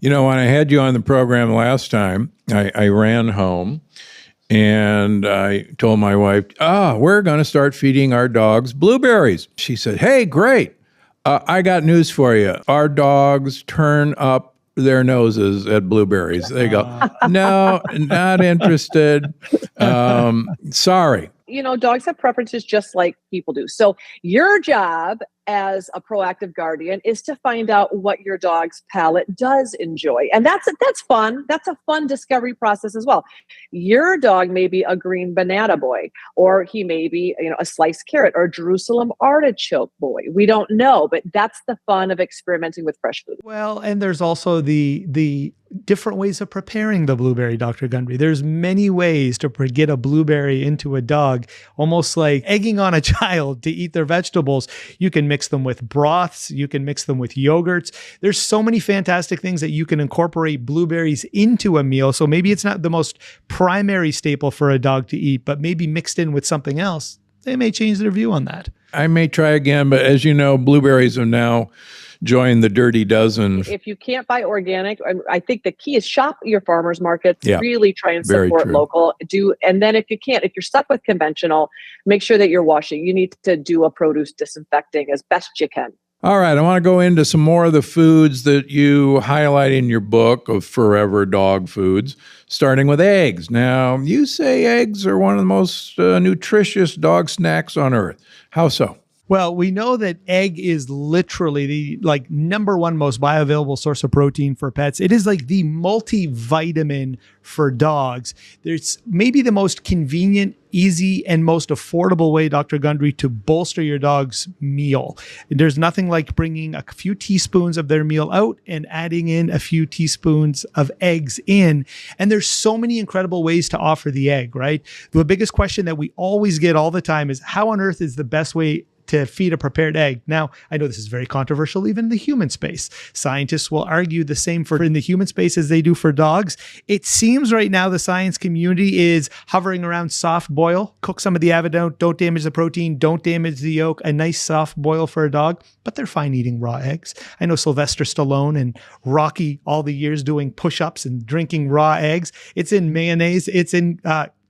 You know, when I had you on the program last time, I ran home and I told my wife, we're going to start feeding our dogs blueberries. She said, hey, great. I got news for you. Our dogs turn up their noses at blueberries. They go, no, not interested. Sorry. You know, dogs have preferences just like people do. So your job as a proactive guardian is to find out what your dog's palate does enjoy. And that's fun. That's a fun discovery process as well. Your dog may be a green banana boy, or he may be, a sliced carrot or a Jerusalem artichoke boy. We don't know, but that's the fun of experimenting with fresh food. Well, and there's also the different ways of preparing the blueberry, Dr. Gundry. There's many ways to get a blueberry into a dog, almost like egging on a child to eat their vegetables. You can mix them with broths. You can mix them with yogurts. There's so many fantastic things that you can incorporate blueberries into a meal. So maybe it's not the most primary staple for a dog to eat, but maybe mixed in with something else, they may change their view on that. I may try again, but as you know, blueberries have now joined the dirty dozen. If you can't buy organic, I think the key is shop your farmers markets, really try and Very support true. local. And then if you can't, if you're stuck with conventional, make sure that you're washing. You need to do a produce disinfecting as best you can. All right, I want to go into some more of the foods that you highlight in your book of Forever Dog Foods, starting with eggs. Now, you say eggs are one of the most nutritious dog snacks on earth. How so? Well, we know that egg is literally the number one most bioavailable source of protein for pets. It is like the multivitamin for dogs. There's maybe the most convenient, easy, and most affordable way, Dr. Gundry, to bolster your dog's meal. There's nothing like bringing a few teaspoons of their meal out and adding in a few teaspoons of eggs in. And there's so many incredible ways to offer the egg, right? The biggest question that we always get all the time is, how on earth is the best way to feed a prepared egg? Now, I know this is very controversial, even in the human space. Scientists will argue the same for in the human space as they do for dogs. It seems right now the science community is hovering around soft boil. Cook some of the avocado, don't damage the protein, don't damage the yolk, a nice soft boil for a dog, but they're fine eating raw eggs. I know Sylvester Stallone and Rocky all the years doing push-ups and drinking raw eggs. It's in mayonnaise, it's in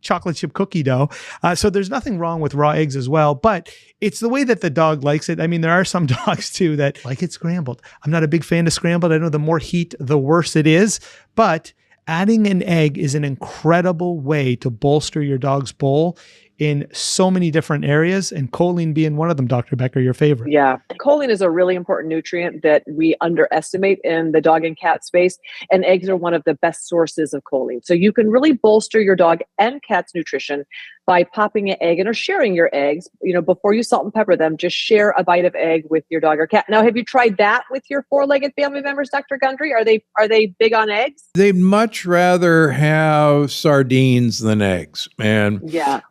chocolate chip cookie dough. So there's nothing wrong with raw eggs as well, but it's the way that the dog likes it. I mean, there are some dogs too that like it scrambled. I'm not a big fan of scrambled. I know the more heat, the worse it is, but adding an egg is an incredible way to bolster your dog's bowl in so many different areas, and choline being one of them, Dr. Becker, your favorite. Yeah. Choline is a really important nutrient that we underestimate in the dog and cat space, and eggs are one of the best sources of choline. So you can really bolster your dog and cat's nutrition by popping an egg in or sharing your eggs. Before you salt and pepper them, just share a bite of egg with your dog or cat. Now, have you tried that with your four-legged family members, Dr. Gundry? Are they big on eggs? They'd much rather have sardines than eggs. And yeah.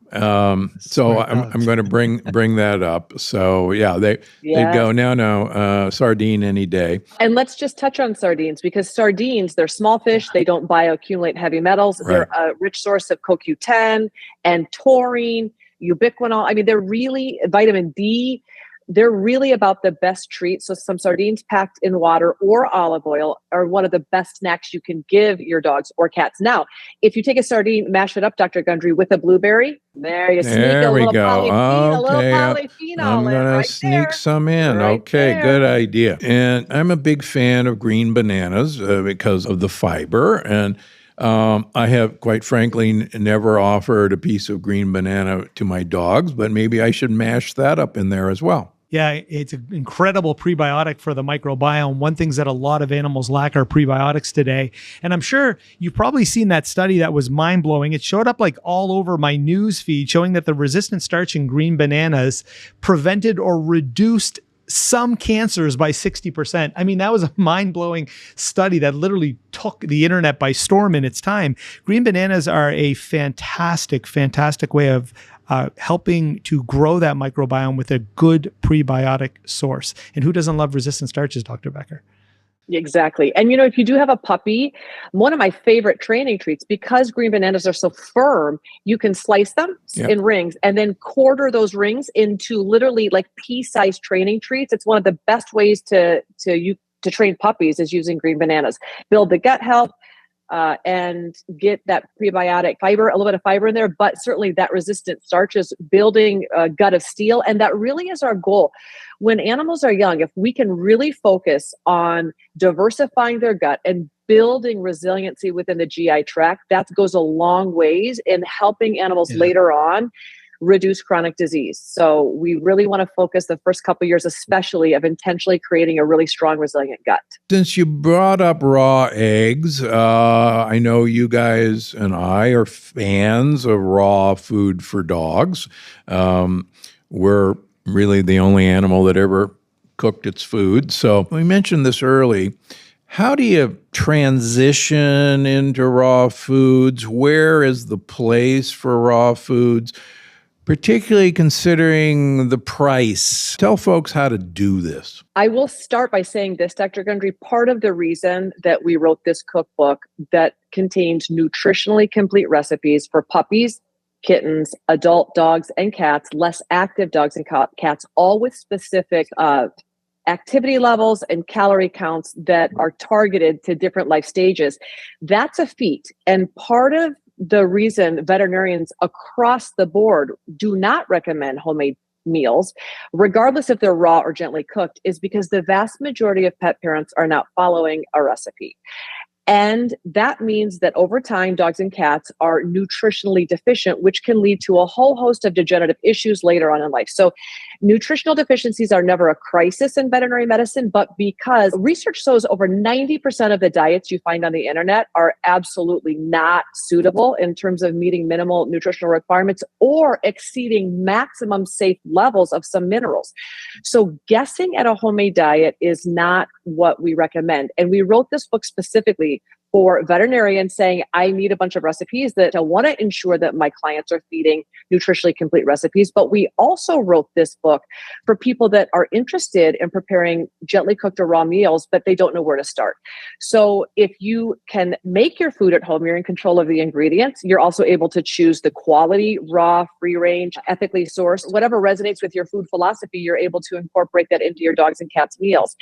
So I'm going to bring that up. So they'd go, no, sardine any day. And let's just touch on sardines, because sardines, they're small fish. They don't bioaccumulate heavy metals. Right. They're a rich source of CoQ10 and taurine, ubiquinol. I mean, they're really vitamin D. They're really about the best treat. So some sardines packed in water or olive oil are one of the best snacks you can give your dogs or cats. Now, if you take a sardine, mash it up, Dr. Gundry, with a blueberry, there you sneak a little polyphenol. I'm going to sneak some in. Okay, good idea. And I'm a big fan of green bananas because of the fiber. And I have, quite frankly, never offered a piece of green banana to my dogs, but maybe I should mash that up in there as well. Yeah, it's an incredible prebiotic for the microbiome. One thing that a lot of animals lack are prebiotics today. And I'm sure you've probably seen that study that was mind-blowing. It showed up like all over my news feed, showing that the resistant starch in green bananas prevented or reduced some cancers by 60%. I mean, that was a mind-blowing study that literally took the internet by storm in its time. Green bananas are a fantastic, fantastic way of helping to grow that microbiome with a good prebiotic source. And who doesn't love resistant starches, Dr. Becker? Exactly. And, if you do have a puppy, one of my favorite training treats, because green bananas are so firm, you can slice them in rings and then quarter those rings into literally like pea-sized training treats. It's one of the best ways to to train puppies is using green bananas. Build the gut health, and get that prebiotic fiber, a little bit of fiber in there, but certainly that resistant starch is building a gut of steel. And that really is our goal. When animals are young, if we can really focus on diversifying their gut and building resiliency within the GI tract, that goes a long ways in helping animals later on reduce chronic disease. So we really want to focus the first couple of years, especially, of intentionally creating a really strong, resilient gut. Since you brought up raw eggs, I know you guys and I are fans of raw food for dogs. We're really the only animal that ever cooked its food. So we mentioned this early. How do you transition into raw foods? Where is the place for raw foods? Particularly considering the price. Tell folks how to do this. I will start by saying this, Dr. Gundry. Part of the reason that we wrote this cookbook that contains nutritionally complete recipes for puppies, kittens, adult dogs and cats, less active dogs and cats, all with specific activity levels and calorie counts that are targeted to different life stages. That's a feat. And part of the reason veterinarians across the board do not recommend homemade meals, regardless if they're raw or gently cooked, is because the vast majority of pet parents are not following a recipe. And that means that over time, dogs and cats are nutritionally deficient, which can lead to a whole host of degenerative issues later on in life. So nutritional deficiencies are never a crisis in veterinary medicine, but because research shows over 90% of the diets you find on the internet are absolutely not suitable in terms of meeting minimal nutritional requirements or exceeding maximum safe levels of some minerals. So guessing at a homemade diet is not what we recommend. And we wrote this book specifically for veterinarians saying, I need a bunch of recipes that I want to ensure that my clients are feeding nutritionally complete recipes. But we also wrote this book for people that are interested in preparing gently cooked or raw meals, but they don't know where to start. So if you can make your food at home, you're in control of the ingredients. You're also able to choose the quality, raw, free range, ethically sourced, whatever resonates with your food philosophy, you're able to incorporate that into your dogs and cats' meals.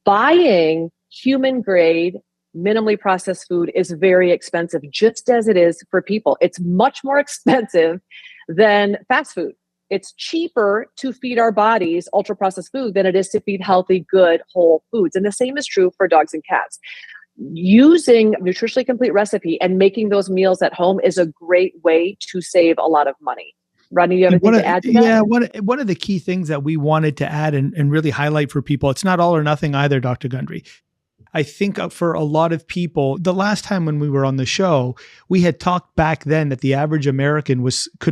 Buying human grade, minimally processed food is very expensive, just as it is for people. It's much more expensive than fast food. It's cheaper to feed our bodies ultra processed food than it is to feed healthy, good, whole foods. And the same is true for dogs and cats. Using nutritionally complete recipe and making those meals at home is a great way to save a lot of money. Rodney, you have anything to add to that? Yeah, one of the key things that we wanted to add and really highlight for people, it's not all or nothing either, Dr. Gundry. I think for a lot of people, the last time when we were on the show, we had talked back then that the average American could